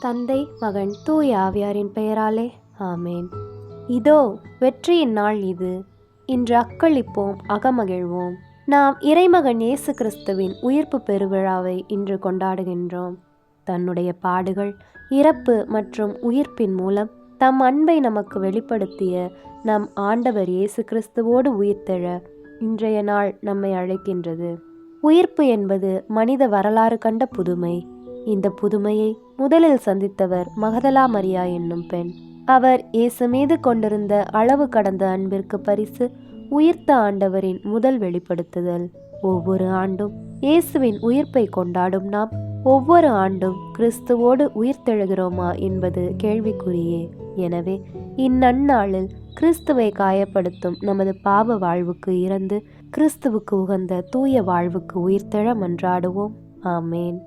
தந்தை, மகன், தூய ஆவியாரின் பெயராலே ஆமேன். இதோ வெற்றியின் நாள் இது. இன்று அக்களிப்போம், அகமகிழ்வோம். நாம் இறைமகன் இயேசு கிறிஸ்துவின் உயிர்ப்பு பெருவிழாவை இன்று கொண்டாடுகின்றோம். தன்னுடைய பாடுகள், இறப்பு மற்றும் உயிர்ப்பின் மூலம் தம் அன்பை நமக்கு வெளிப்படுத்திய நம் ஆண்டவர் இயேசு கிறிஸ்துவோடு உயிர்த்தெழ இன்றைய நாள் நம்மை அழைக்கின்றது. உயிர்ப்பு என்பது மனித வரலாறு கண்ட புதுமை. இந்த புதுமையை முதலில் சந்தித்தவர் மகதலா மரியா என்னும் பெண். அவர் இயேசு மீது கொண்டிருந்த அளவு கடந்த அன்பிற்கு பரிசு உயிர்த்த ஆண்டவரின் முதல் வெளிப்படுத்துதல். ஒவ்வொரு ஆண்டும் இயேசுவின் உயிர்ப்பை கொண்டாடும் நாம் ஒவ்வொரு ஆண்டும் கிறிஸ்துவோடு உயிர்த்தெழுகிறோமா என்பது கேள்விக்குறியே. எனவே இந்நன்னாளில் கிறிஸ்துவை காயப்படுத்தும் நமது பாவ வாழ்வுக்கு இறந்து கிறிஸ்துவுக்கு உகந்த தூய வாழ்வுக்கு உயிர்த்தெழ மன்றாடுவோம். ஆமேன்.